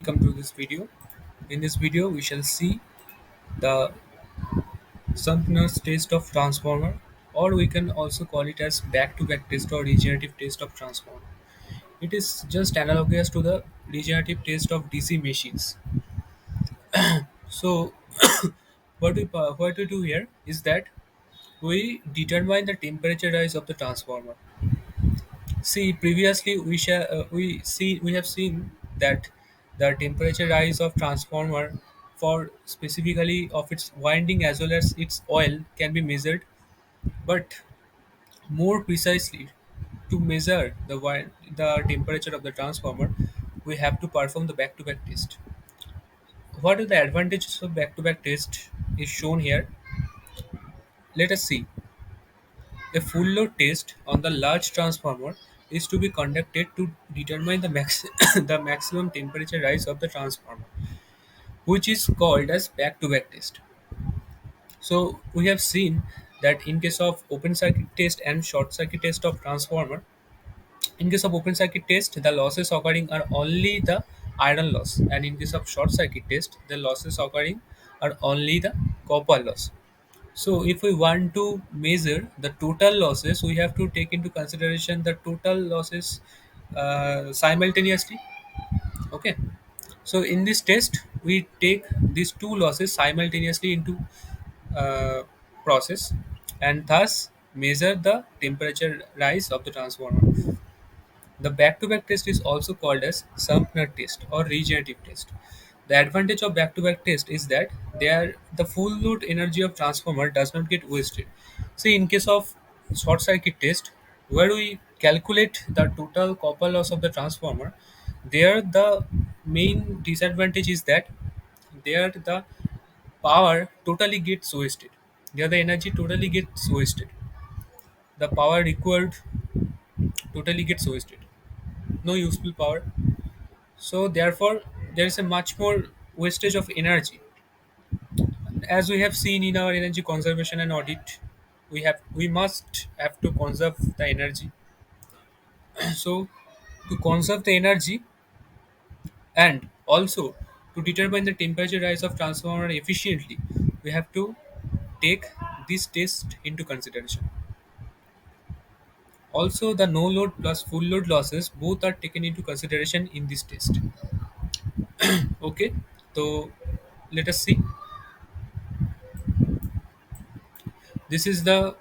welcome to this video. In this video, we shall see the Sumpner's test of transformer, or we can also call it as back-to-back test or regenerative test of transformer. It is just analogous to the regenerative test of DC machines. So, what we do here is that we determine the temperature rise of the transformer. See, previously we have seen that the temperature rise of transformer for specifically of its winding as well as its oil can be measured, but more precisely to measure the temperature of the transformer, we have to perform the back-to-back test. What are the advantages of back-to-back test is shown here. Let us see. A full load test on the large transformer is to be conducted to determine the maximum temperature rise of the transformer, which is called as back-to-back test. So we have seen that in case of open circuit test and short circuit test of transformer, in case of open circuit test, the losses occurring are only the iron loss, and in case of short circuit test, the losses occurring are only the copper loss. So if we want to measure the total losses, we have to take into consideration the total losses simultaneously. Okay. So in this test, we take these two losses simultaneously into uh, process, and thus measure the temperature rise of the transformer. The back-to-back test is also called as Sumpner test or regenerative test. The advantage of back-to-back test is that the full load energy of transformer does not get wasted. See, in case of short circuit test, where we calculate the total copper loss of the transformer, there the main disadvantage is that there the power totally gets wasted. There the energy totally gets wasted. The power required totally gets wasted. No useful power. So therefore, there is a much more wastage of energy. As we have seen in our energy conservation and audit, we must have to conserve the energy. So to conserve the energy and also to determine the temperature rise of transformer efficiently, we have to take this test into consideration. Also, the no load plus full load losses both are taken into consideration in this test. Okay, so let us see. This is the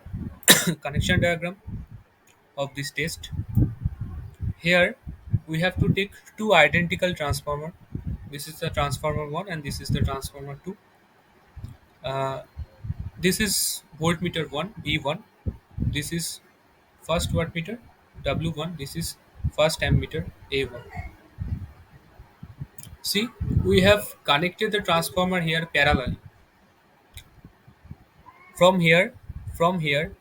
connection diagram of this test. Here we have to take two identical transformer. This is the transformer 1 and this is the transformer 2. Uh, this is voltmeter 1 E1. This is first wattmeter W1. This is first ammeter A1. See, we have connected the transformer here parallelly. From here, from here,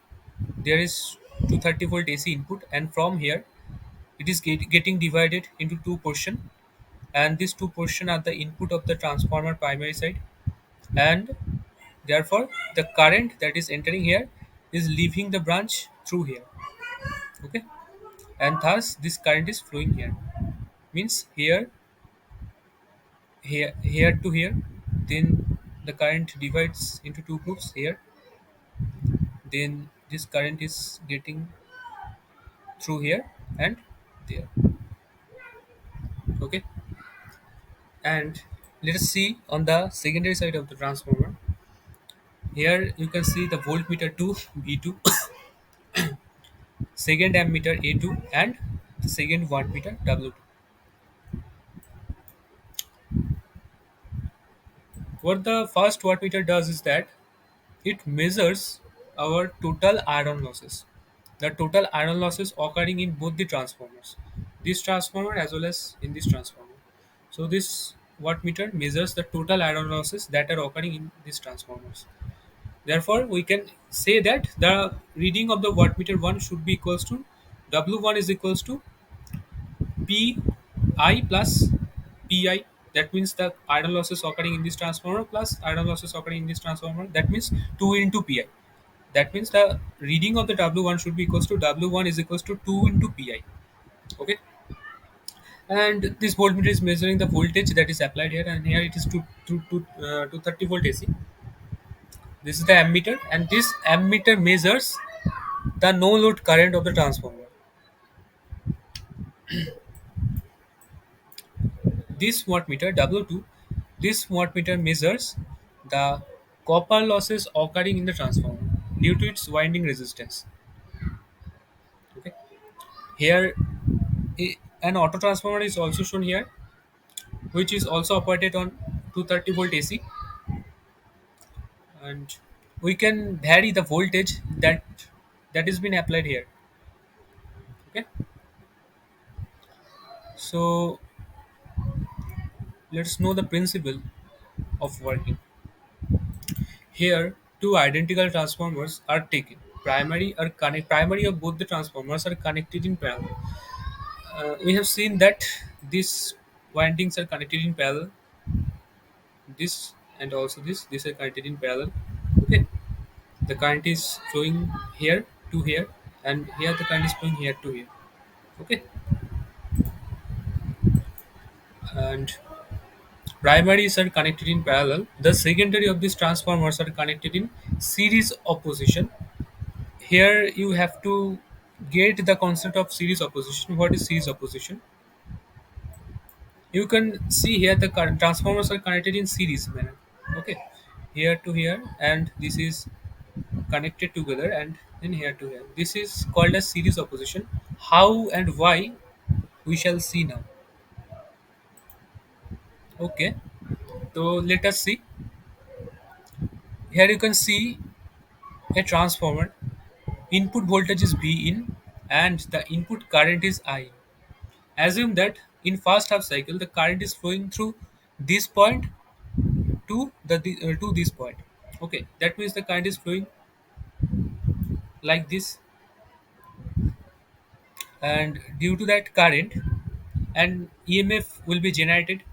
there is 230 volt AC input, and from here, it is getting divided into two portion, and these two portion are the input of the transformer primary side, and therefore the current that is entering here is leaving the branch through here. Okay, and thus this current is flowing here. Means here to here. Then the current divides into two groups here. Then this current is getting through here and there. Okay, and let us see on the secondary side of the transformer. Here you can see the voltmeter 2 V2, second ammeter A2, and the second wattmeter W2. What the first wattmeter does is that it measures our total iron losses. The total iron losses occurring in both the transformers, this transformer as well as in this transformer. So this wattmeter measures the total iron losses that are occurring in these transformers. Therefore, we can say that the reading of the wattmeter 1 should be equals to W1 is equals to Pi plus Pi. That means the iron losses occurring in this transformer plus iron losses occurring in this transformer. That means 2 into Pi. That means the reading of the W1 should be equals to W1 is equals to 2 into Pi. Okay. And this voltmeter is measuring the voltage that is applied here, and here it is to 30 volt AC. This is the ammeter, and this ammeter measures the no load current of the transformer. This wattmeter W2, this wattmeter measures the copper losses occurring in the transformer due to its winding resistance. Okay. Here, an auto transformer is also shown here, which is also operated on 230 volt AC, and we can vary the voltage that is been applied here. Okay. So let's know the principle of working. Here, two identical transformers are taken. Primary of both the transformers are connected in parallel. We have seen that these windings are connected in parallel. This and also this are connected in parallel. Okay, the current is flowing here to here, and here the current is flowing here to here. Okay, and primaries are connected in parallel. The secondary of these transformers are connected in series opposition. Here you have to get the concept of series opposition. What is series opposition? You can see here the current transformers are connected in series manner. Okay, here to here, and this is connected together, and then here to here. This is called as series opposition. How and why we shall see now. Okay, so let us see. Here you can see a transformer. Input voltage is V in, and the input current is I. Assume that in first half cycle the current is flowing through this point to this point. Okay, that means the current is flowing like this, and due to that current, an EMF will be generated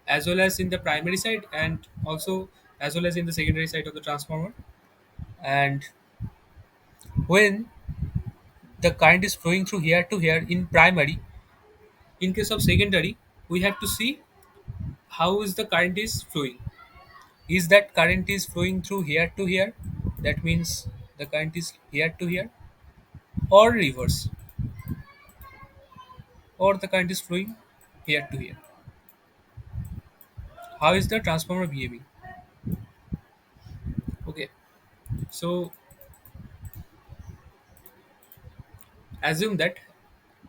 as well as in the primary side, and also as well as in the secondary side of the transformer. And when the current is flowing through here to here in primary, in case of secondary, we have to see how is the current is flowing. Is that current is flowing through here to here? That means the current is here to here, or reverse, or the current is flowing here to here. How is the transformer behaving? Okay, so assume that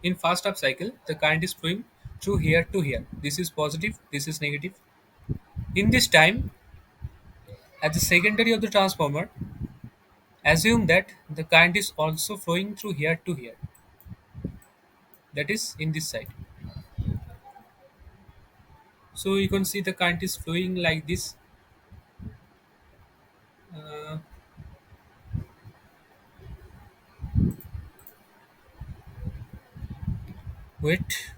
in fast up cycle the current is flowing through here to here. This is positive, this is negative. In this time, at the secondary of the transformer, assume that the current is also flowing through here to here. That is in this side. So you can see the current is flowing like this. Uh, Wait,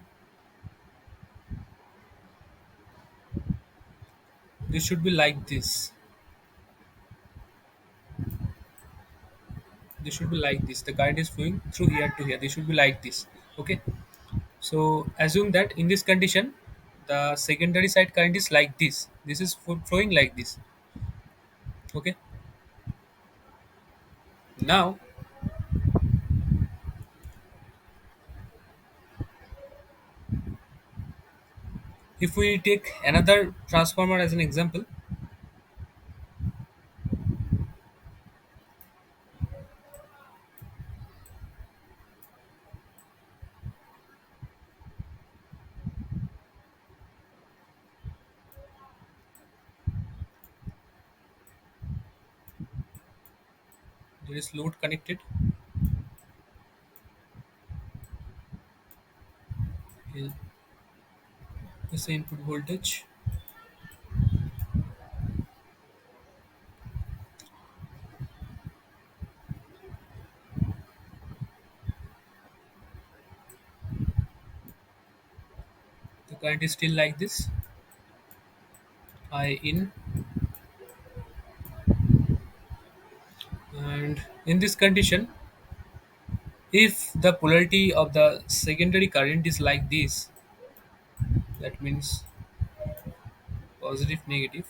this should be like this. This should be like this. The current is flowing through here to here. This should be like this. Okay. So assume that in this condition, the secondary side current is like this. This is flowing like this. Okay. Now, if we take another transformer as an example, there is load connected. Here is the input voltage. The current is still like this. I in, and in this condition, If the polarity of the secondary current is like this, that means positive negative,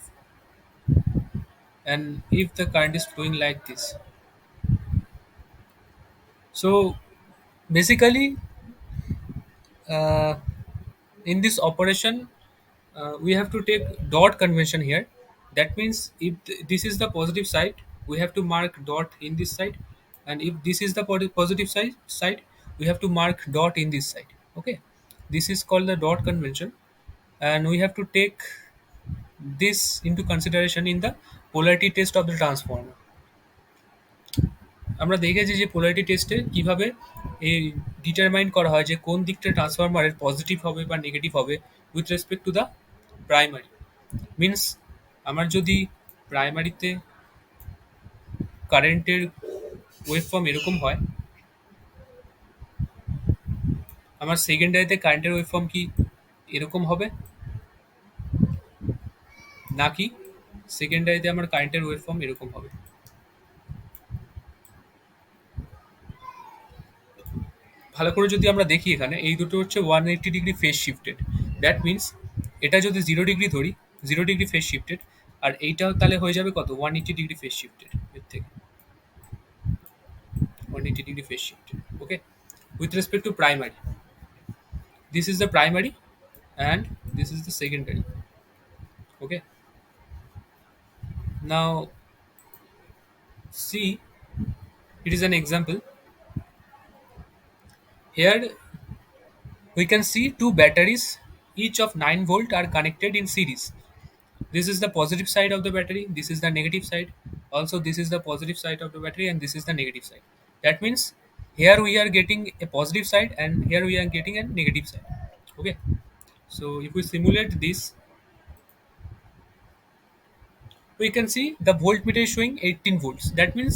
and if the current is flowing like this, so basically, uh, in this operation, we have to take dot convention here. That means if this is the positive side, we have to mark dot in this side, and if this is the positive side, we have to mark dot in this side. Okay, this is called the dot convention, and we have to take this into consideration in the polarity test of the transformer. আমরা দেখেছি যে polarity টেস্টে কিভাবে এই determine করা হয় যে কোন দিকটা ট্রান্সফরমারের পজিটিভ হবে বা নেগেটিভ হবে with respect to the primary. Means আমার যদি প্রাইমারিতে কারেন্টের ওয়েভফর্ম এরকম হয়, আমার সেকেন্ডারিতে কারেন্টের ওয়েভফর্ম কি এরকম হবে, নাকি সেকেন্ডারিতে আমার কারেন্টের ওয়েভফর্ম এরকম হবে। ভালো করে যদি আমরা দেখি, এখানে এই দুটো হচ্ছে 180 degree phase shifted. That means এটা যদি 0 ডিগ্রি ধরি, 0 ডিগ্রি ফেজ শিফটেড, আর এইটাও তাহলে হয়ে যাবে কত, 180 ডিগ্রি ফেজ শিফটেড এর থেকে, 180 degree phase shifted. Okay, with respect to primary, this is the primary and this is the secondary. Okay, now see, it is an example. Here we can see two batteries, each of 9 volt, are connected in series. This is the positive side of the battery, this is the negative side, also this is the positive side of the battery, and this is the negative side. That means here we are getting a positive side and here we are getting a negative side. Okay, so if we simulate this, we can see the voltmeter is showing 18 volts. That means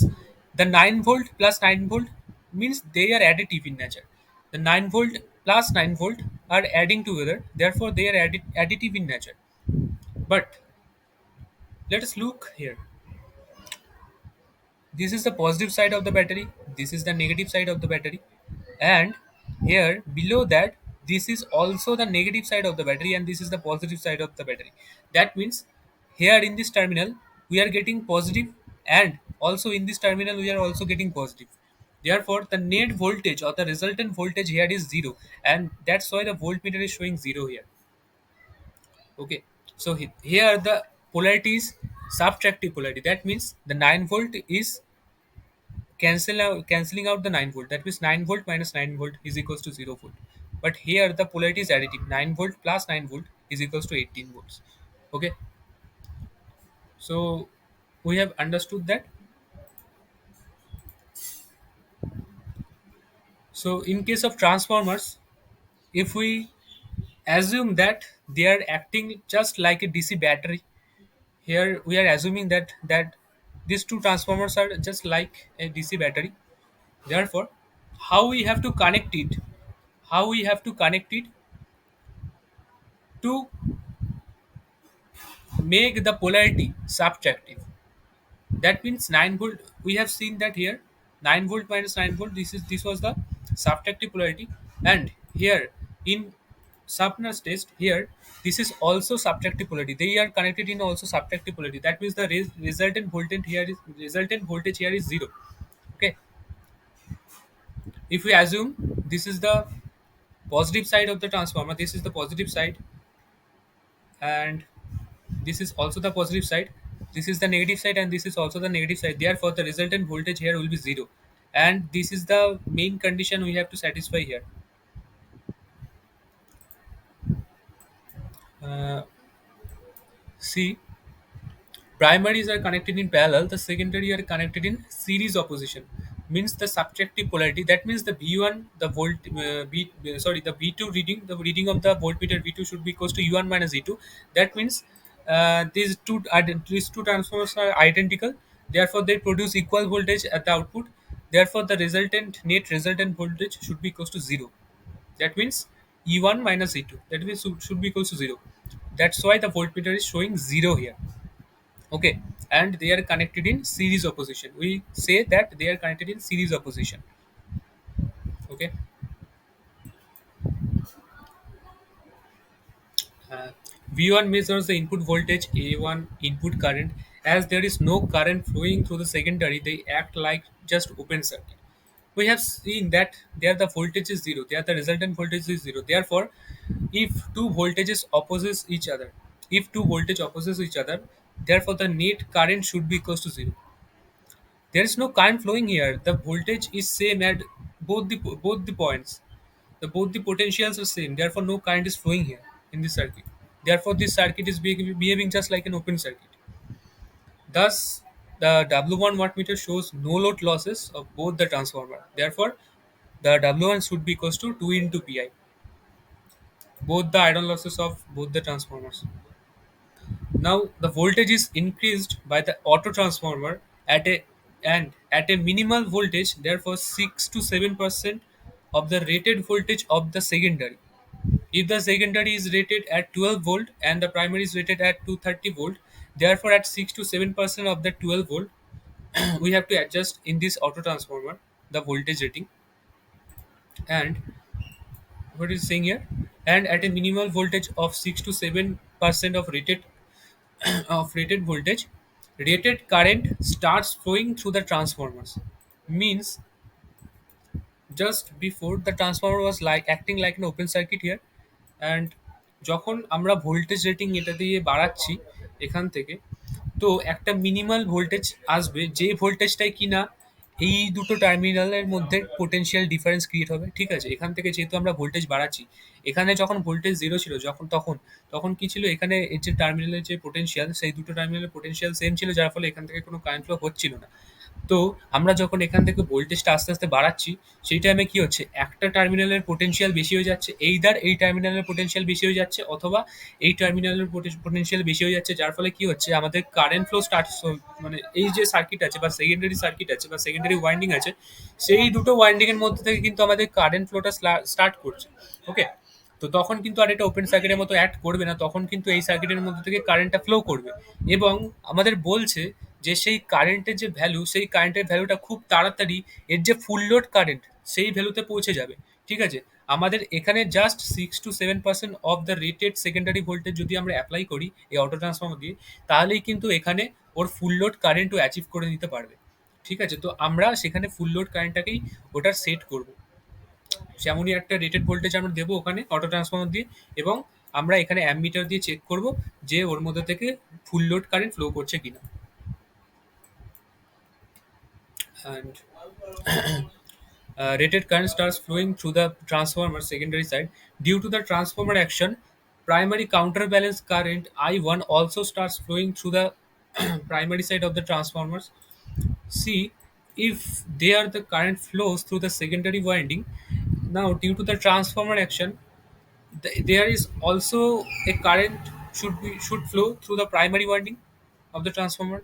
the 9 volt plus 9 volt means they are additive in nature. The 9 volt plus 9 volt are adding together, therefore they are additive in nature. But let us look here. This is the positive side of the battery, this is the negative side of the battery, and here below that, this is also the negative side of the battery and this is the positive side of the battery. That means here in this terminal we are getting positive, and also in this terminal we are also getting positive. Therefore the net voltage or the resultant voltage here is 0, and that's why the voltmeter is showing 0 here. Okay, so here the polarity is subtractive polarity. That means the 9 volt is cancelling out the 9 volt. That means 9 volt minus 9 volt is equals to 0 volt. But here the polarity is additive. 9 volt plus 9 volt is equals to 18 volts. Okay, so we have understood that. So in case of transformers, if we assume that they are acting just like a DC battery, here we are assuming that these two transformers are just like a DC battery. Therefore, how we have to connect it, how we have to connect it to make the polarity subtractive. That means 9 volt, we have seen that here 9 volt minus 9 volt, this was the subtractive polarity, and here in Sumpner's test, here this is also subtractive polarity, they are connected in also subtractive polarity. That means the resultant voltage here is 0. Okay, if we assume this is the positive side of the transformer, this is the positive side, and this is also the positive side, this is the negative side, and this is also the negative side. Therefore the resultant voltage here will be 0, and this is the main condition we have to satisfy here. See, primaries are connected in parallel, the secondary are connected in series opposition. Means the subtractive polarity, that means the V1, the the V2 reading, the reading of the voltmeter V2 should be equals to U1 minus E2. That means these two transformers are identical, therefore they produce equal voltage at the output. Therefore the net resultant voltage should be equals to 0. That means E1 minus E2, that means should be equals to 0. That's why the voltmeter is showing 0 here. Okay, and they are connected in series opposition. We say that they are connected in series opposition. Okay. Uh, V1 measures the input voltage A1 input current. As there is no current flowing through the secondary, they act like just open circuit. We have seen that there the voltage is zero, there the resultant voltage is zero. Therefore, if two voltages opposes each other, if two voltage opposes each other, therefore the net current should be equals to zero. There is no current flowing here. The voltage is same at both the points. Both the potentials are same. Therefore, no current is flowing here in this circuit. Therefore, this circuit is behaving just like an open circuit. Thus, the W1 wattmeter shows no load losses of both the transformer. Therefore, the W1 should be equals to 2 into Pi, both the iron losses of both the transformers. Now, the voltage is increased by the auto transformer at a and at a minimal voltage, therefore 6 to 7% of the rated voltage of the secondary. If the secondary is rated at 12 volt and the primary is rated at 230 volt, therefore at 6 to 7% of the 12 volt, we have to adjust in this auto transformer the voltage rating. And what is saying here? And at a minimal voltage of 6 to 7% of rated voltage, rated current starts flowing through the transformers. Means just before the transformer was like acting like an open circuit here, and যখন আমরা voltage rating এটা দিয়ে বাড়াচ্ছি এখান থেকে, তো একটা minimal voltage আসবে যে ভোল্টেজটাই কিনা এই দুটো টার্মিনালের মধ্যে পোটেনশিয়াল ডিফারেন্স ক্রিয়েট হবে। ঠিক আছে, এখান থেকে যেহেতু আমরা ভোল্টেজ বাড়াচ্ছি, এখানে যখন ভোল্টেজ জিরো ছিল, যখন তখন তখন কি ছিল, এখানে এর যে টার্মিনালের যে পোটেনশিয়াল সেই দুটো টার্মিনালের পোটেনশিয়াল সেম ছিল, যার ফলে এখান থেকে কোনো কারেন্ট ফ্লো হচ্ছিল না। তো আমরা যখন এখান থেকে ভোল্টেজটা আস্তে আস্তে বাড়াচ্ছি, সেই টাইমে কি হচ্ছে, একটা টার্মিনালের পোটেনশিয়াল বেশি হয়ে যাচ্ছে, এইদার এই টার্মিনালের পোটেনশিয়াল বেশি হয়ে যাচ্ছে অথবা এই টার্মিনালের পোটেনশিয়াল বেশি হয়ে যাচ্ছে, যার ফলে কি হচ্ছে আমাদের কারেন্ট ফ্লো স্টার্ট, মানে এই যে সার্কিট আছে বা সেকেন্ডারি সার্কিট আছে বা সেকেন্ডারি ওয়াইন্ডিং আছে, সেই দুটো ওয়াইন্ডিং এর মধ্যে থেকে কিন্তু আমাদের কারেন্ট ফ্লোটা স্টার্ট করছে। ওকে, তো তখন কিন্তু আর এটা ওপেন সার্কিটের মতো অ্যাক্ট করবে না, তখন কিন্তু এই সার্কিটের মধ্যে থেকে কারেন্টটা ফ্লো করবে। এবং আমাদের বলছে যে সেই কারেন্টের যে ভ্যালু, সেই কারেন্টের ভ্যালুটা খুব তাড়াতাড়ি এর যে ফুল লোড কারেন্ট সেই ভ্যালুতে পৌঁছে যাবে। ঠিক আছে, আমাদের এখানে just 6 to 7% of the rated secondary voltage যদি আমরা অ্যাপ্লাই করি এই অটো ট্রান্সফর্মার দিয়ে, তাহলেই কিন্তু এখানে ওর ফুল লোড কারেন্টও অ্যাচিভ করে নিতে পারবে। ঠিক আছে, তো আমরা সেখানে ফুল লোড কারেন্টটাকেই ওটার সেট করব, যেমনই একটা রেটেড ভোল্টেজ আমরা দেবো ওখানে অটো ট্রান্সফর্মার দিয়ে, এবং আমরা এখানে অ্যামমিটার দিয়ে চেক করব যে ওর মধ্যে থেকে ফুল লোড কারেন্ট ফ্লো করছে কিনা। And rated current starts flowing through the transformer secondary side. Due to the transformer action, primary counterbalance current I1 also starts flowing through the primary side of the transformers. See, if there the current flows through the secondary winding, now due to the transformer action, there is also a current should flow through the primary winding of the transformer,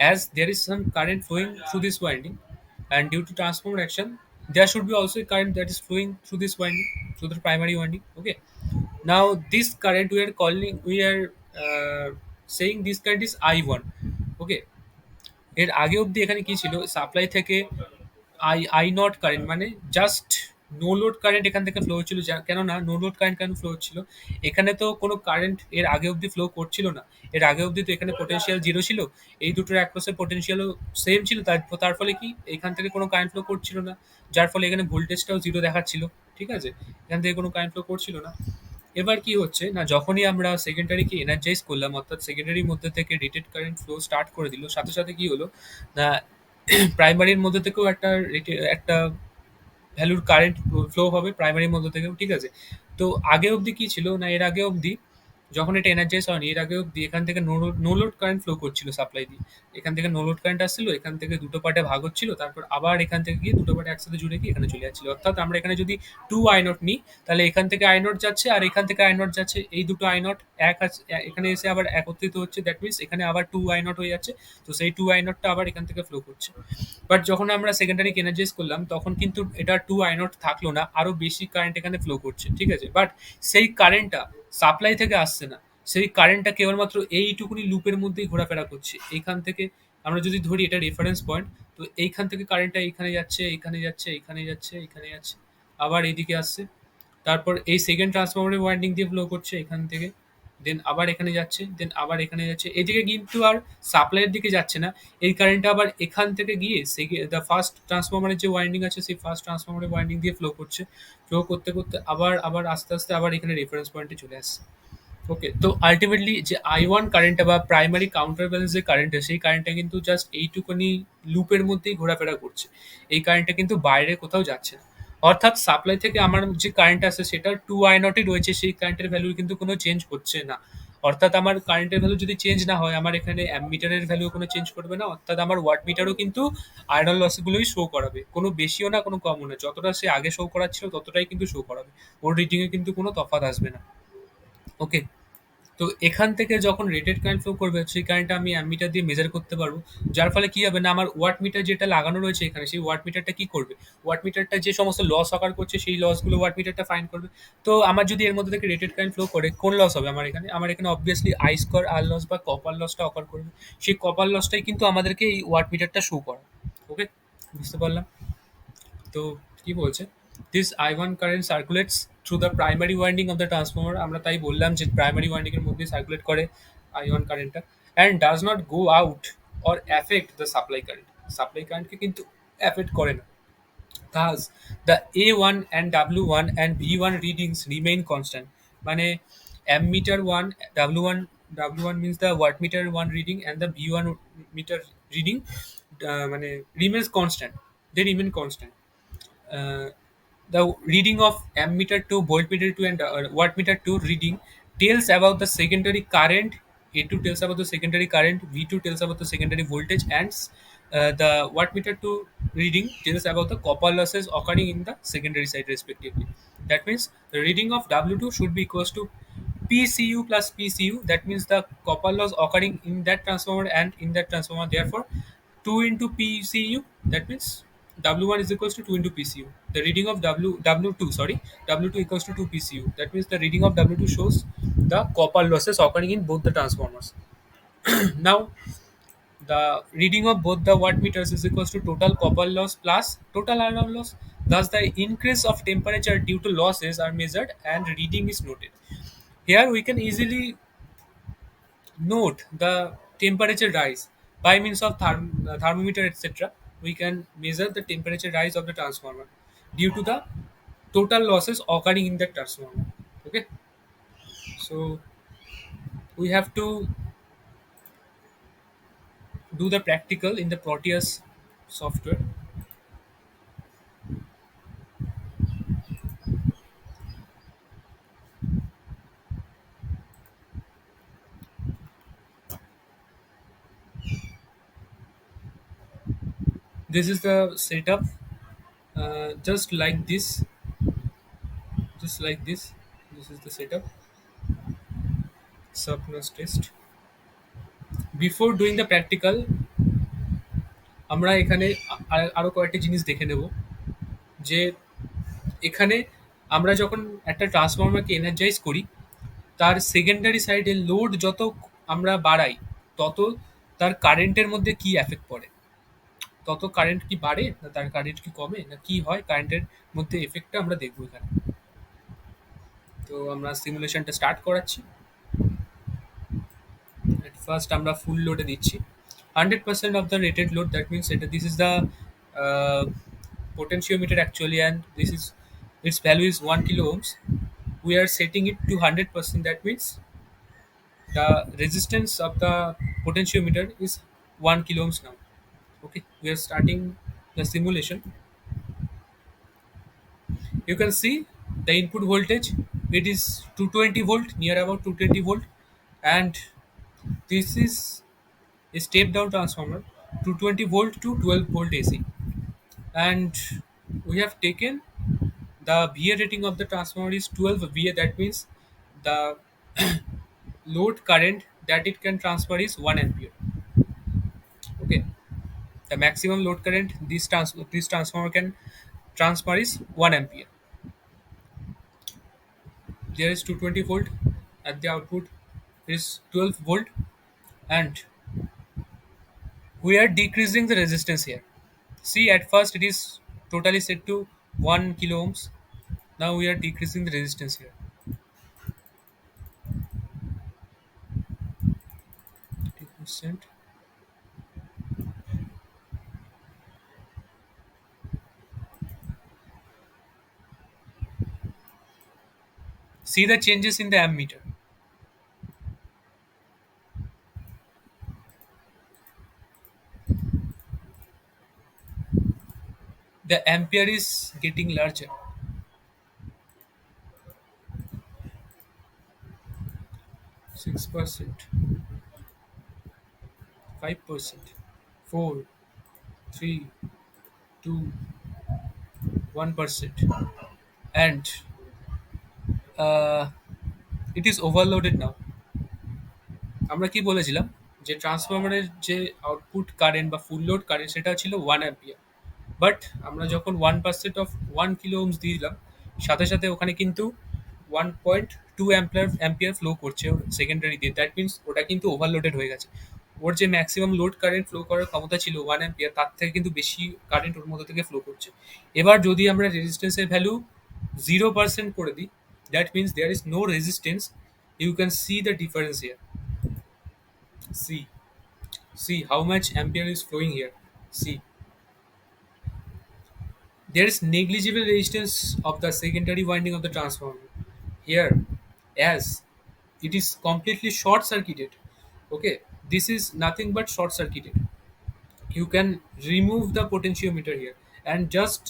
as there is some current flowing through this winding, and due to transformer action there should be also a current that is flowing through this winding, through the primary winding. Okay, now this current we are saying this current is I1. Okay, এর আগে অবধি এখানে কি ছিল, supply থেকে I not current মানে just no load current এখান থেকে ফ্লো হচ্ছিল। কেননা নো লোড কারেন্ট কেন ফ্লো হচ্ছিল, এখানে তো কোনো কারেন্ট এর আগে অবধি ফ্লো করছিল না। এর আগে অবধি তো এখানে পোটেনশিয়াল জিরো ছিল, এই দুটোর অ্যাক্রসের পোটেনশিয়ালও সেম ছিল, তার ফলে কি এখান থেকে কোনো কারেন্ট ফ্লো করছিল না, যার ফলে এখানে ভোল্টেজটাও জিরো দেখাচ্ছিল। ঠিক আছে, এখান থেকে কোনো কারেন্ট ফ্লো করছিল না। এবার কি হচ্ছে না, যখনই আমরা সেকেন্ডারিকে এনার্জাইজ করলাম, অর্থাৎ সেকেন্ডারির মধ্যে থেকে রেটেড কারেন্ট ফ্লো স্টার্ট করে দিল, সাথে সাথে কি হলো না, প্রাইমারির মধ্যে থেকেও একটা ভ্যালুর কারেন্ট ফ্লো হবে প্রাইমারির মধ্যে থেকেও। ঠিক আছে, তো আগে অবধি কি ছিল না, এর আগে অবধি যখন এটা এনার্জাইজ হয়নি, এর আগে অবধি এখান থেকে নো লোড কারেন্ট ফ্লো করছিল সাপ্লাই দিয়ে, এখান থেকে নো লোড কারেন্ট আসছিল, এখান থেকে দুটো পার্টে ভাগ হচ্ছিল, তারপর আবার এখান থেকে গিয়ে দুটো পার্টে একসাথে জুড়ে গিয়ে এখানে চলে যাচ্ছিল। অর্থাৎ আমরা এখানে যদি 2 I0 নিই, তাহলে এখান থেকে I0 যাচ্ছে আর এখান থেকে I0 যাচ্ছে, এই দুটো I0 এক আছে, এখানে এসে আবার একত্রিত হচ্ছে, দ্যাট মিনস এখানে আবার 2 I0 হয়ে যাচ্ছে। তো সেই 2 I0টা আবার এখান থেকে ফ্লো করছে। বাট যখন আমরা সেকেন্ডারি এনার্জাইজ করলাম, তখন কিন্তু এটা 2 I0 থাকলো না, আরো বেশি কারেন্ট এখানে ফ্লো করছে। ঠিক আছে, বাট সেই কারেন্টটা সাপ্লাই থেকে আসছে না, সেই কারেন্টটা কেবলমাত্র এইটুকুনি লুপের মধ্যেই ঘোরাফেরা করছে, এখান থেকে আমরা যদি ধরি এটা রেফারেন্স পয়েন্ট, তো এইখান থেকে কারেন্টটা এইখানে যাচ্ছে, এইখানে যাচ্ছে, এইখানে যাচ্ছে, এইখানে যাচ্ছে, আবার এইদিকে আসছে। তারপর এই সেকেন্ড ট্রান্সফরমারের ওয়াইন্ডিং দিয়ে ফ্লো করছে এখান থেকে, দেন আবার এখানে যাচ্ছে, দেন আবার এখানে যাচ্ছে। এদিকে কিন্তু আর সাপ্লাইয়ের দিকে যাচ্ছে না। এই কারেন্টটা আবার এখান থেকে গিয়ে দ্য ফার্স্ট ট্রান্সফরমারের যে ওয়াইন্ডিং আছে সেই ফার্স্ট ট্রান্সফরমারের ওয়াইন্ডিং দিয়ে ফ্লো করছে। ফ্লো করতে করতে আবার আবার আস্তে আস্তে আবার এখানে রেফারেন্স পয়েন্টে চলে আসছে। ওকে, তো আলটিমেটলি যে I1 কারেন্টটা বা প্রাইমারি কাউন্টার ব্যালেন্স যে কারেন্টটা, সেই কারেন্টটা কিন্তু জাস্ট এইটুকুনি লুপের মধ্যেই ঘোরাফেরা করছে। এই কারেন্টটা কিন্তু বাইরে কোথাও যাচ্ছে না। অর্থাৎ সাপ্লাই থেকে আমার যে কারেন্ট আসছে সেটা 2I0 রয়েছে, সেই কারেন্টের ভ্যালু কিন্তু কোনো চেঞ্জ হচ্ছে না। অর্থাৎ আমার কারেন্টের ভ্যালু যদি চেঞ্জ না হয়, আমার এখানে অ্যামমিটারের ভ্যালু কোনো চেঞ্জ করবে না। অর্থাৎ আমার ওয়াট মিটারও কিন্তু আয়রন লসগুলোই শো করাবে, কোনো বেশিও না কোনো কমও না। যতটা সে আগে শো করাচ্ছিল ততটাই কিন্তু শো করাবে। ওর রিডিংয়ে কিন্তু কোনো তফাৎ আসবে না। ওকে, তো এখান থেকে যখন রেটেড কারেন্ট ফ্লো করবে, সেই কারেন্টটা আমি অ্যামমিটার দিয়ে মেজার করতে পারবো। যার ফলে কি হবে না, আমার ওয়াট মিটার যেটা লাগানো রয়েছে এখানে, সেই ওয়াট মিটারটা কি করবে, ওয়াট মিটারটা যে সমস্ত লস অকার করছে সেই লসগুলো ওয়াট মিটারটা ফাইন্ড করবে। তো আমার যদি এর মধ্যে থেকে রেটেড কারেন্ট ফ্লো করে, কোন লস হবে আমার এখানে, আমার এখানে obviously I square R loss বা কপার লসটা অকার করবে। সেই কপার লসটাই কিন্তু আমাদেরকে এই ওয়াট মিটারটা শো করে। ওকে, বুঝতে পারলাম। তো কি বলছে, this I1 current সার্কুলেটস through the primary winding of the transformer. আমরা তাই বললাম যে প্রাইমারি ওয়াইন্ডিং এর মধ্যে সার্কুলেট করে I1 কারেন্টটা, and does not go out or effect the supply current. Supply কারেন্টকে কিন্তু এফেক্ট করে না। Thus, the A1 and W1 and V1 readings remain constant. মানে ammeter 1, W1, W1 means the wattmeter 1 reading, and the V1 meter reading মানে remains constant. They remain constant. uh, the reading of ammeter 2, voltmeter 2, and wattmeter 2 reading tells about the secondary current. A2 tells about the secondary current, V2 tells about the secondary voltage, and the wattmeter 2 reading tells about the copper losses occurring in the secondary side respectively. That means the reading of W2 should be equals to PCU plus PCU. That means the copper loss occurring in that transformer and in that transformer. Therefore, 2 into PCU, that means W1 is equals to 2 into PCU. The reading of W2, sorry, W2 equals to 2 PCU. That means the reading of W2 shows the copper losses occurring in both the transformers. Now, the reading of both the wattmeters is equals to total copper loss plus total iron loss. Thus, the increase of temperature due to losses are measured and reading is noted. Here we can easily note the temperature rise by means of thermometer, etc. We can measure the temperature rise of the transformer due to the total losses occurring in the transformer. Okay, so we have to do the practical in the Proteus software. This is the setup, just like this, just like this. This is the setup. Sumpner test. Before doing the practical, আমরা এখানে আরো কয়েকটা জিনিস দেখে নেব। যে এখানে আমরা যখন একটা ট্রান্সফর্মারকে এনার্জাইজ করি, তার সেকেন্ডারি সাইডে লোড যত আমরা বাড়াই, তত তার কারেন্টের মধ্যে কি এফেক্ট পড়ে, তত কারেন্ট কি বাড়ে না তার কারেন্ট কি কমে না কি হয় কারেন্টের মধ্যে এফেক্টটা আমরা দেখবো এখানে। তো আমরা সিমুলেশনটা স্টার্ট করাচ্ছি। ফার্স্ট আমরা ফুল লোডে দিচ্ছি 100% of the rated load. That means this is the uh, potentiometer actually, and this is its value is 1 kilo ohms. We are setting it to 100%. That means the resistance of the potentiometer is 1 kilo ohms now. Okay, we are starting the simulation. You can see the input voltage, it is 220 volt, near about 220 volt, and this is a step down transformer, 220 volt to 12 volt AC. And we have taken the VA rating of the transformer is 12 VA. That means the load current that it can transfer is 1 ampere. Okay, the maximum load current this transformer can transfer is 1 ampere. There is 220 volt at the output is 12 volt, and We are decreasing the resistance here. See, at first it is totally set to 1 kilo ohms. Now we are decreasing the resistance here. 50%. See the changes in the ammeter. The ampere is getting larger. 6%, 5%, 4, 3, 2, 1%. And uh, it is overloaded now. আমরা কি বলেছিলাম যে ট্রান্সফরমারের যে output current বা full load current সেটা ছিল 1 ampere, but আমরা যখন 1% অফ 1 কিলো ওমস দিয়ে দিলাম, সাথে সাথে ওখানে কিন্তু 1.2 অ্যাম্পিয়ার ফ্লো করছে ওর সেকেন্ডারি দিয়ে। দ্যাট মিনস ওটা কিন্তু ওভারলোডেড হয়ে গেছে। ওর যে ম্যাক্সিমাম লোড কারেন্ট ফ্লো করার ক্ষমতা ছিল 1 অ্যাম্পিয়ার, তার থেকে কিন্তু বেশি কারেন্ট ওর মধ্যে থেকে ফ্লো করছে। এবার যদি আমরা রেজিস্ট্যান্সের ভ্যালু 0% করে দিই, that means there is no resistance. You can see the difference here. See, see how much ampere is flowing here. See, there is negligible resistance of the secondary winding of the transformer. Here, as it is completely short circuited. Okay, this is nothing but short circuited. You can remove the potentiometer here and just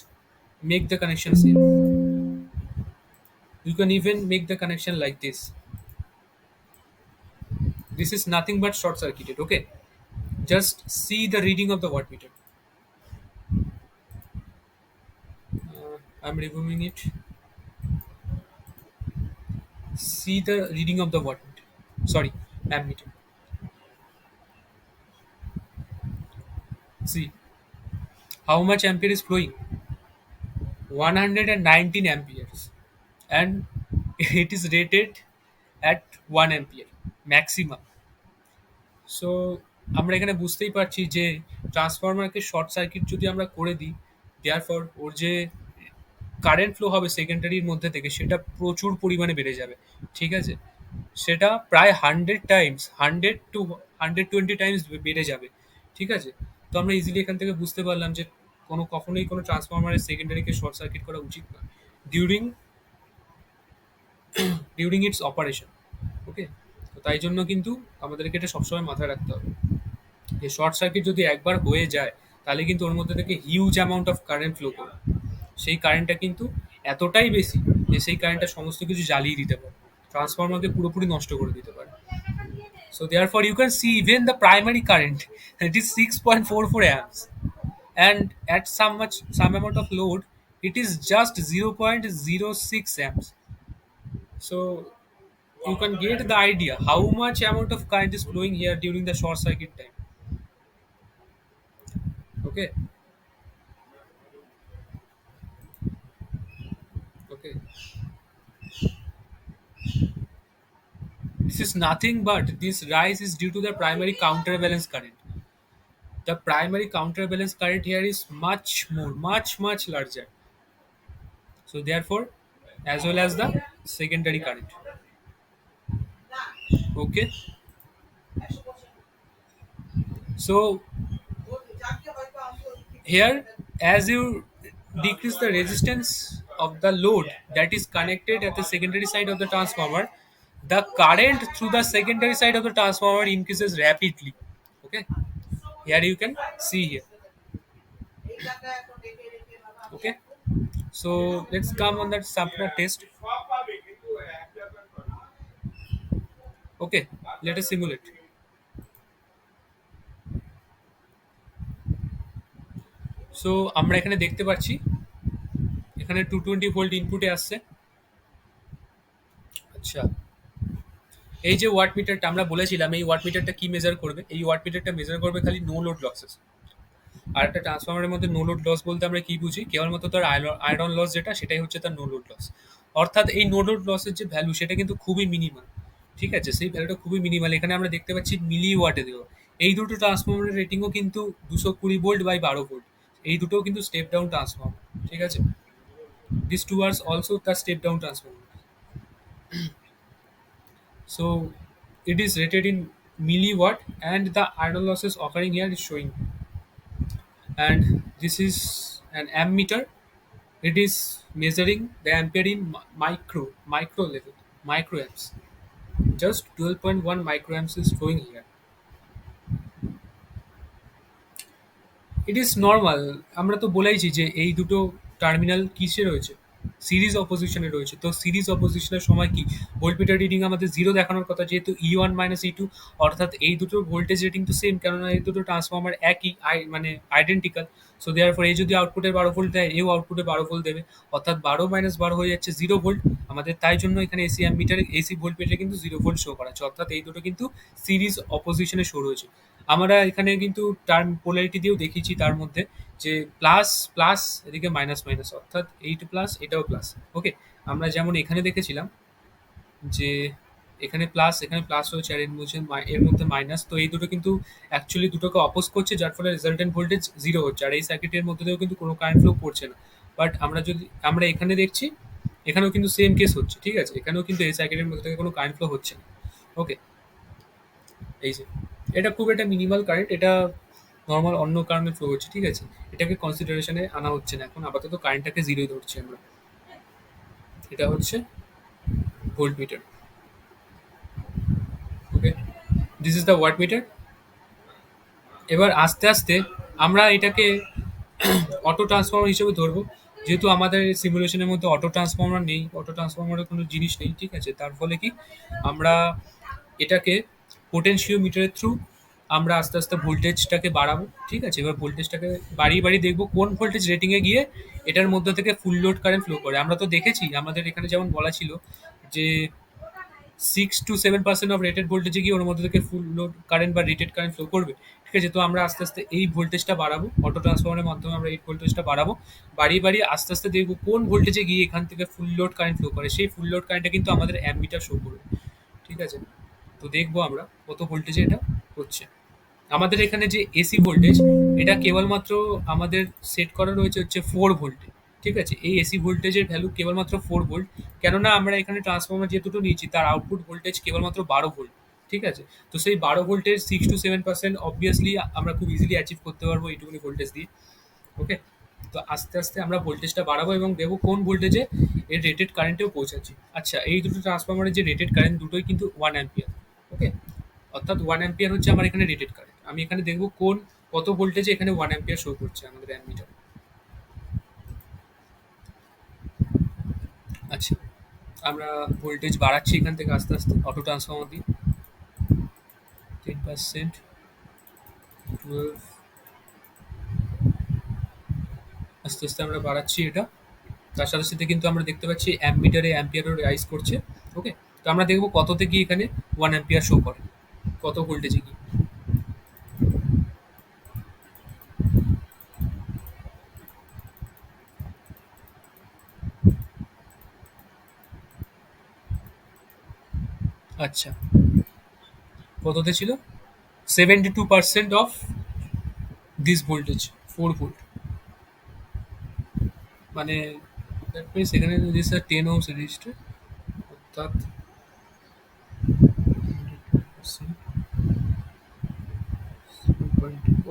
make the connections here. You can even make the connection like this. This is nothing but short circuited. Okay, just see the reading of the wattmeter. I'm removing it. See the reading of the wattmeter. Sorry, ammeter. See how much ampere is flowing. 119 amperes, and it is rated at 1 ampere maximum. So আমরা এখানে বুঝতেই পারছি যে ট্রান্সফরমারকে short circuit যদি আমরা করে দিই, there for ওর যে কারেন্ট ফ্লো হবে সেকেন্ডারির মধ্যে থেকে সেটা প্রচুর পরিমাণে বেড়ে যাবে। ঠিক আছে, সেটা প্রায় 100 টাইমস, 100 to 120 টাইমস বেড়ে যাবে। ঠিক আছে, তো আমরা ইজিলি এখান থেকে বুঝতে পারলাম যে কখনোই কোনো ট্রান্সফরমারের সেকেন্ডারিকে শর্ট সার্কিট করা উচিত না ডিউরিং ডিউরিং ইটস অপারেশন। ওকে, তো তাই জন্য কিন্তু আমাদেরকে এটা সবসময় মাথায় রাখতে হবে যে শর্ট সার্কিট যদি একবার হয়ে যায় তাহলে কিন্তু ওর মধ্যে থেকে huge amount of current flow করে। সেই কারেন্টটা কিন্তু এতটাই বেশি যে সেই কারেন্টটা সমস্ত কিছু জ্বালিয়ে দিতে পারে, ট্রান্সফরমারকে পুরোপুরি নষ্ট করে দিতে পারে। So therefore you can see even the primary current, it is 6.44 amps, and at some amount of load it is just 0.06 amps. So you can get the idea how much amount of current is flowing here during the short circuit time. Okay, okay. This is nothing but this rise is due to the primary counterbalance current. The primary counterbalance current here is much more, much larger. So therefore, as well as the secondary current. Okay, so here, as you decrease the resistance of the load that is connected at the secondary side of the transformer, the current through the secondary side of the transformer increases rapidly. Okay, here you can see here. Okay, so let's come on that Sumpner test. Okay, let us simulate. So আমরা এখানে দেখতে পাচ্ছি এখানে 220 volt ইনপুটে আসছে। আচ্ছা, এই যে watt মিটারটা আমরা বলেছিলাম, এই ওয়াট মিটারটা কি মেজার করবে? এই ওয়াট মিটারটা মেজার করবে খালি নো লোড লসেস। আর একটা ট্রান্সফরমারের মধ্যে নো লোড লস বলতে আমরা কি বুঝি? কেবলমাত্র তার আয়রন লস যেটা, সেটাই হচ্ছে তার নো লোড লস। অর্থাৎ এই নো লোড লসের যে ভ্যালু সেটা কিন্তু খুবই মিনিমাল। ঠিক আছে, সেই ভ্যালুটা খুবই মিনিমাল। এখানে আমরা দেখতে পাচ্ছি মিলি ওয়াটে দেওয়া। এই দুটো ট্রান্সফর্মারের রেটিংও কিন্তু 220 ভোল্ট বাই 12 ভোল্ট। এই দুটোও কিন্তু স্টেপ ডাউন ট্রান্সফর্মার। ঠিক আছে, this two are also the step down transformer. So it is rated in milliwatt, and the iron losses occurring here is showing. And this is an ammeter. It is measuring the ampere in micro level, microamps. Just 12.1 microamps is flowing here. It is normal. আমরা তো বলেইছি যে এই দুটো terminal কিসে রয়েছে, series অপোজিশনে রয়েছে। তো series অপোজিশনের সময় কি ভোল্টমিটার রিডিং আমাদের জিরো দেখানোর কথা, যেহেতু E1 - E2, অর্থাৎ এই দুটোর ভোল্টেজ রেটিং তো সেম, কেননা এই দুটো ট্রান্সফর্মার একই মানে আইডেন্টিক্যাল। সো দেয়ার ফর এই যদি আউটপুটে 12 ভোল্ট দেয়, এও আউটপুটে 12 ভোল্ট দেবে, অর্থাৎ 12 - 12 হয়ে যাচ্ছে 0 ভোল্ট আমাদের। তাই জন্য এখানে এসি অ্যামিটারে এসি ভোল্টেজে কিন্তু 0 ভোল্ট শো করাচ্ছে, অর্থাৎ এই দুটো কিন্তু সিরিজ অপোজিশনে শো রয়েছে। আমরা এখানে কিন্তু টার্ম পোলারিটি দিয়েও দেখিয়েছি তার মধ্যে, যে প্লাস প্লাস এদিকে মাইনাস মাইনাস, অর্থাৎ এইটা প্লাস এটাও প্লাস। ওকে, আমরা যেমন এখানে দেখেছিলাম যে এখানে প্লাস এখানে প্লাস রয়েছে, আর এর মধ্যে মাইনাস। তো এই দুটো কিন্তু অ্যাকচুয়ালি দুটোকে অপোজ করছে, যার ফলে রেজাল্টেন্ট ভোল্টেজ জিরো হচ্ছে, আর এই সার্কিটের মধ্যে দিয়েও কিন্তু কোনো কারেন্ট ফ্লো করছে না। বাট আমরা এখানে দেখছি, এখানেও কিন্তু সেম কেস হচ্ছে। ঠিক আছে, এখানেও কিন্তু এই সার্কিটের মধ্যে থেকে কোনো কারেন্ট ফ্লো হচ্ছে না। ওকে, এই যে এটা খুব একটা মিনিমাল কারেন্ট, এটা নর্মাল অন্য কারণে ফ্লো হচ্ছে। ঠিক আছে, এটাকে কনসিডারেশনে আনা হচ্ছে না এখন, আপাতত কারেন্টটাকে জিরোই ধরছি আমরা। এটা হচ্ছে volt meter. Okay, this is the watt meter. এবার আস্তে আস্তে আমরা এটাকে অটো ট্রান্সফর্মার হিসেবে ধরবো, যেহেতু আমাদের সিমুলেশনের মধ্যে অটো ট্রান্সফর্মার নেই, অটো ট্রান্সফর্মারের কোনো জিনিস নেই। ঠিক আছে, তার ফলে কি আমরা এটাকে পোটেনশিওমিটারের থ্রু আমরা আস্তে আস্তে ভোল্টেজটাকে বাড়াবো। ঠিক আছে, এবার ভোল্টেজটাকে বাড়িয়ে বাড়িয়ে দেখবো কোন ভোল্টেজ রেটিংয়ে গিয়ে এটার মধ্যে থেকে ফুল লোড কারেন্ট ফ্লো করে। আমরা তো দেখেছি আমাদের এখানে যেমন বলা ছিল যে 6 to 7% অফ রেটেড ভোল্টেজে গিয়ে ওর মধ্যে থেকে ফুল লোড কারেন্ট বা রেটেড কারেন্ট ফ্লো করবে। ঠিক আছে, তো আমরা আস্তে আস্তে এই ভোল্টেজটা বাড়াবো, অটো ট্রান্সফর্মারের মাধ্যমে আমরা এই ভোল্টেজটা বাড়াবো, বাড়িয়ে বাড়িয়ে আস্তে আস্তে দেখবো কোন ভোল্টেজে গিয়ে এখান থেকে ফুল লোড কারেন্ট ফ্লো করে। সেই ফুল লোড কারেন্টটা কিন্তু আমাদের অ্যামিটার শো করবে। ঠিক আছে, তো দেখবো আমরা কত ভোল্টেজে এটা হচ্ছে। আমাদের এখানে যে এসি ভোল্টেজ, এটা কেবলমাত্র আমাদের সেট করা রয়েছে হচ্ছে 4 ভোল্টে। ঠিক আছে, এই এসি ভোল্টেজের ভ্যালু কেবলমাত্র 4 ভোল্ট, কেননা আমরা এখানে ট্রান্সফর্মার যে দুটো নিয়েছি তার আউটপুট ভোল্টেজ কেবলমাত্র 12 ভোল্ট। ঠিক আছে, তো সেই 12 ভোল্টের 6 to 7% অবভিয়াসলি আমরা খুব ইজিলি অ্যাচিভ করতে পারবো এইটুকুনি ভোল্টেজ দিয়ে। ওকে, তো আস্তে আস্তে আমরা ভোল্টেজটা বাড়াবো এবং দেখবো কোন ভোল্টেজে এর রেটেড কারেন্টেও পৌঁছাচ্ছি। আচ্ছা, এই দুটো ট্রান্সফর্মারের যে রেটেড কারেন্ট দুটোই কিন্তু 1 অ্যাম্পিয়ার। ওকে, অর্থাৎ 1 অ্যাম্পিয়ার হচ্ছে আমার এখানে রেটেড কারেন্ট। আমি এখানে দেখবো কত ভোল্টেজে এখানে 1 অ্যাম্পিয়ার শো করছে আমাদের অ্যামিটার। আচ্ছা, আমরা ভোল্টেজ বাড়াচ্ছি এখান থেকে আস্তে আস্তে অটো ট্রান্সফর্মার দিয়ে 10%, 12, আস্তে আস্তে আমরা বাড়াচ্ছি এটা। তার সাথে সাথে কিন্তু আমরা দেখতে পাচ্ছি অ্যামিটারে অ্যাম্পিয়ারও রাইজ করছে। ওকে, তো আমরা দেখবো কততে গিয়ে এখানে 1 অ্যাম্পিয়ার শো করে, কত ভোল্টেজে গিয়ে। আচ্ছা, কততে ছিল? 72% অফ দিস ভোল্টেজ, 4 ভোল্ট। মানে দ্যাট মিনস এখানে দিস আর 10 ohms রেজিস্টার, অর্থাৎ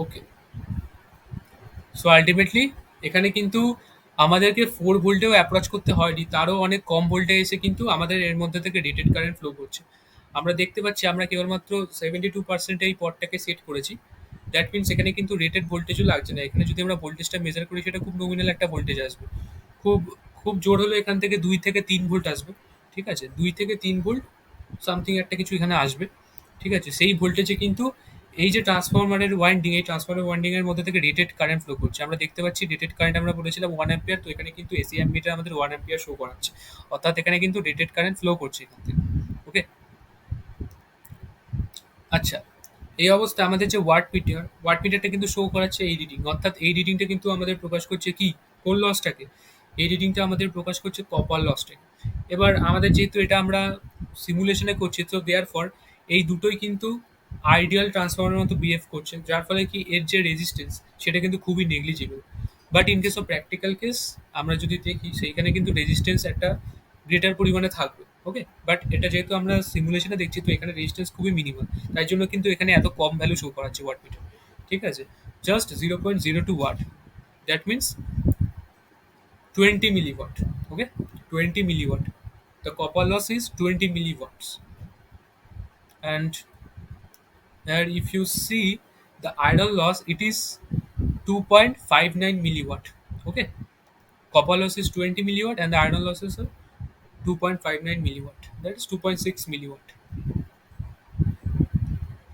ওকে। সো আলটিমেটলি এখানে কিন্তু আমাদেরকে 4 ভোল্টেও অ্যাপ্রোচ করতে হয়নি, তারও অনেক কম ভোল্টে এসে কিন্তু আমাদের এর মধ্যে থেকে রেটেড কারেন্ট ফ্লো করছে। আমরা দেখতে পাচ্ছি আমরা কেবলমাত্র 72% এই পটটাকে সেট করেছি। দ্যাট মিনস এখানে কিন্তু রেটেড ভোল্টেজও লাগছে না। এখানে যদি আমরা ভোল্টেজটা মেজার করি সেটা খুব নমিনাল একটা ভোল্টেজ আসবে। খুব খুব জোর হলে এখান থেকে 2 থেকে 3 ভোল্ট আসবে। ঠিক আছে, 2 থেকে 3 ভোল্ট সামথিং একটা কিছু এখানে আসবে। ঠিক আছে, সেই ভোল্টেজে কিন্তু এই যে ট্রান্সফরমারের ওয়াইন্ডিং, এই ট্রান্সফরমার ওয়াইন্ডিং এর মধ্যে থেকে রেটেড কারেন্ট ফ্লো করছে। আমরা দেখতে পাচ্ছি রেটেড কারেন্ট আমরা বলেছিলাম 1 অ্যাম্পিয়ার, তো এখানে কিন্তু এসি অ্যামিটার আমাদের 1 অ্যাম্পিয়ার শো করাচ্ছে, অর্থাৎ এখানে কিন্তু রেটেড কারেন্ট ফ্লো করছে এখান থেকে। ওকে, আচ্ছা, এই অবস্থায় আমাদের যে ওয়াট মিটারটা কিন্তু শো করাচ্ছে এই রিডিং, অর্থাৎ এই রিডিংটা কিন্তু আমাদের প্রকাশ করছে কি, কোন লসটাকে? এই রিডিংটা আমাদের প্রকাশ করছে কপার লসটাকে। এবার আমাদের যেহেতু এটা আমরা সিমুলেশনে করছি, তো দেয়ার ফর এই দুটোই কিন্তু আইডিয়াল ট্রান্সফর্মারের মতো বিহেভ করছে, যার ফলে কি এর যে রেজিস্ট্যান্স সেটা কিন্তু খুবই negligible. But in case of practical case আমরা যদি দেখি সেইখানে কিন্তু রেজিস্ট্যান্স একটা গ্রেটার পরিমাণে থাকবে। ওকে, বাট এটা যেহেতু আমরা সিমুলেশনে দেখছি, তো এখানে রেজিস্ট্যান্স খুবই মিনিমাম, তাই জন্য কিন্তু এখানে এত কম ভ্যালু শো করাচ্ছে ওয়াট মিটার। ঠিক আছে, just 0.02 watt, that means 20 milliwatt. Okay, 20 milliwatt. The copper loss is 20 milliwatts. And if you see the iron loss, it is 2.59 milliwatt. Okay, copper loss is 20 milliwatt and the iron loss is 2.59 milliwatt. That is 2.6 milliwatt.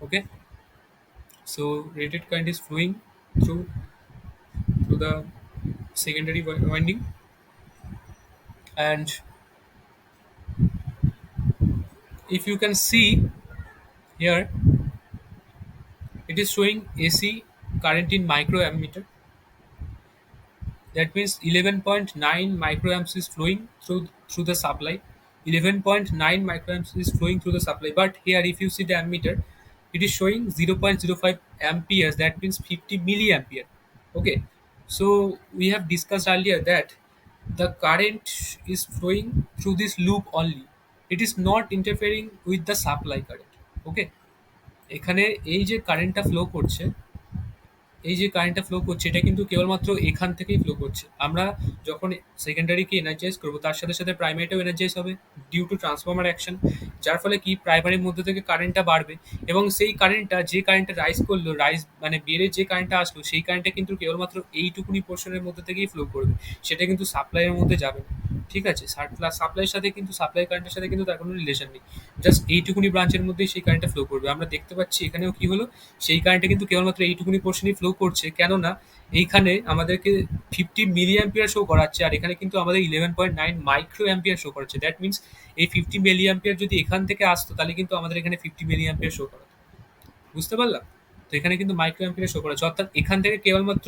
Okay, so rated current is flowing through through the secondary winding. And if you can see here, it is showing AC current in microammeter. That means 11.9 microamps is flowing through the supply. 11.9 microamps is flowing through the supply. But here, if you see the ammeter, it is showing 0.05 amperes. That means 50 milliampere. Okay. So we have discussed earlier that the current is flowing through this loop only. It is not interfering with the supply current. Okay. এখানে এই যে কারেন্টটা flow করছে, এই যে কারেন্টটা flow করছে এটা কিন্তু কেবলমাত্র এখান থেকেই ফ্লো করছে। আমরা যখন সেকেন্ডারিকে এনার্জাইজ করবো তার সাথে সাথে প্রাইমারিটাও এনার্জাইজ হবে ডিউ টু ট্রান্সফর্মার অ্যাকশন, যার ফলে কি প্রাইমারির মধ্যে থেকে কারেন্টটা বাড়বে, এবং সেই কারেন্টটা যে কারেন্টটা রাইজ করলো, রাইজ মানে বেড়ে যে কারেন্টটা আসলো সেই কারেন্টটা কিন্তু কেবলমাত্র এইটুকুনি পোর্শনের মধ্যে থেকেই ফ্লো করবে, সেটা কিন্তু সাপ্লাইয়ের মধ্যে যাবে না। ঠিক আছে, সাপ্লাইয়ের সাথে কিন্তু সাপ্লাই কারেন্টের সাথে কিন্তু তার কোনো রিলেশন নেই, জাস্ট এইটুকুনি ব্রাঞ্চের মধ্যেই সেই কারেন্টটা ফ্লো করবে। আমরা দেখতে পাচ্ছি এখানেও কি হলো, সেই কারেন্টটা কিন্তু কেবলমাত্র এইটুকুনি পোর্শনই ফ্লো করছে, কেননা এইখানে আমাদেরকে 50 মিলি অ্যাম্পিয়ার শো করাচ্ছে, আর এখানে কিন্তু আমাদের 11.9 মাইক্রো অ্যাম্পিয়ার শো করাচ্ছে। দ্যাট মিনস এই 50 মিলি অ্যাম্পিয়ার যদি এখান থেকে আসতো তাহলে কিন্তু আমাদের এখানে 50 মিলি অ্যাম্পিয়ার শো করাতো। বুঝতে পারলাম? তো এখানে কিন্তু মাইক্রো অ্যাম্পিয়ার শো করাচ্ছে, অর্থাৎ এখান থেকে কেবলমাত্র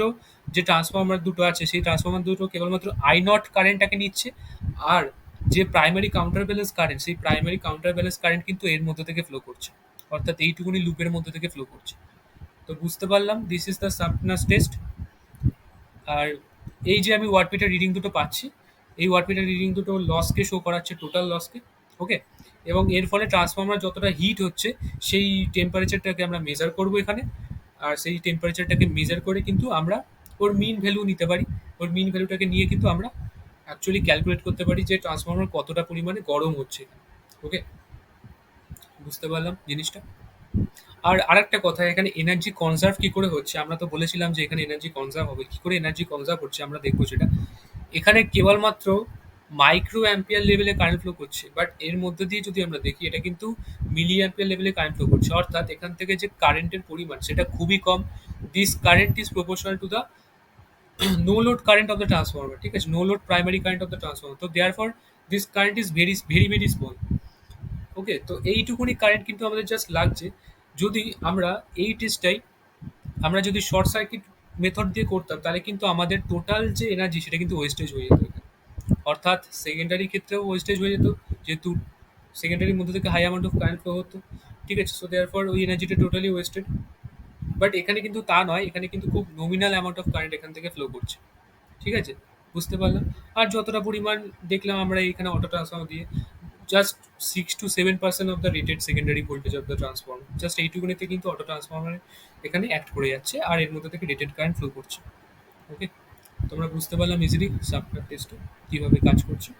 যে ট্রান্সফর্মার দুটো আছে সেই ট্রান্সফর্মার দুটো কেবলমাত্র আই নট কারেন্টটাকে নিচ্ছে, আর যে প্রাইমারি কাউন্টার ব্যালেন্স কারেন্ট সেই প্রাইমারি কাউন্টার ব্যালেন্স কারেন্ট কিন্তু এর মধ্যে থেকে ফ্লো করছে, অর্থাৎ এইটুকুনি লুপের মধ্যে থেকে ফ্লো করছে। তো বুঝতে পারলাম দিস ইজ দ্য সাম্পনাস টেস্ট। আর এই যে আমি ওয়াটমিটার রিডিং দুটো পাচ্ছি, এই ওয়াটমিটার রিডিং দুটো লসকে শো করাচ্ছে, টোটাল লসকে। ওকে, এবং এর ফলে ট্রান্সফর্মার যতটা হিট হচ্ছে সেই টেম্পারেচারটাকে আমরা মেজার করব এখানে, আর সেই টেম্পারেচারটাকে মেজার করে কিন্তু আমরা ওর মিন ভ্যালু নিতে পারি। ওর মিন ভ্যালুটাকে নিয়ে কিন্তু আমরা অ্যাকচুয়ালি ক্যালকুলেট করতে পারি যে ট্রান্সফর্মার কতটা পরিমাণে গরম হচ্ছে। ওকে, বুঝতে পারলাম জিনিসটা। আর আরেকটা কথা, এখানে এনার্জি কনজার্ভ কি করে হচ্ছে, আমরা তো বলেছিলাম যে এখানে এনার্জি কনজার্ভ হবে, কি করে এনার্জি কনজার্ভ হচ্ছে আমরা দেখবো সেটা। এখানে কেবলমাত্র মাইক্রো অ্যাম্পিয়ার লেভেলে কারেন্ট ফ্লো করছে, বাট এর মধ্যে দিয়ে যদি আমরা দেখি এটা কিন্তু মিলি অ্যাম্পিয়ার লেভেলে কারেন্ট ফ্লো করছে, অর্থাৎ এখান থেকে যে কারেন্টের পরিমাণ সেটা খুবই কম। This current is proportional to the no load current of the transformer. ঠিক আছে, no load primary current of the transformer, তো therefore this current is very very very small. Okay, তো এইটুকুনি কারেন্ট কিন্তু আমাদের জাস্ট লাগছে। যদি আমরা এই টেস্টটাই আমরা যদি শর্ট সার্কিট মেথড দিয়ে করতাম তাহলে কিন্তু আমাদের টোটাল যে এনার্জি সেটা কিন্তু ওয়েস্টেজ হয়ে যেত এখানে। অর্থাৎ সেকেন্ডারি ক্ষেত্রেও ওয়েস্টেজ হয়ে যেত, যেহেতু সেকেন্ডারির মধ্যে থেকে high amount of current flow হতো। ঠিক আছে, সো দেয়ার ফর ওই এনার্জিটা টোটালি ওয়েস্টেড। বাট এখানে কিন্তু তা নয়, এখানে কিন্তু খুব নমিনাল অ্যামাউন্ট অফ কারেন্ট এখান থেকে ফ্লো করছে। ঠিক আছে, বুঝতে পারলাম। আর যতটা পরিমাণ দেখলাম আমরা এখানে অটো ট্রান্সফর্মার দিয়ে, just 6 to 7% of the rated secondary voltage of the transformer, just এইটুকুনিতে কিন্তু অটো ট্রান্সফর্মার এখানে অ্যাক্ট করে যাচ্ছে, আর এর মধ্যে থেকে রেটেড কারেন্ট ফ্লো করছে। ওকে, তোমরা বুঝতে পারলাম ইজিলি সাবটার টেস্টে কীভাবে কাজ করছে।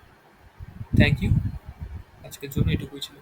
থ্যাংক ইউ, আজকের জন্য এটুকুই ছিল।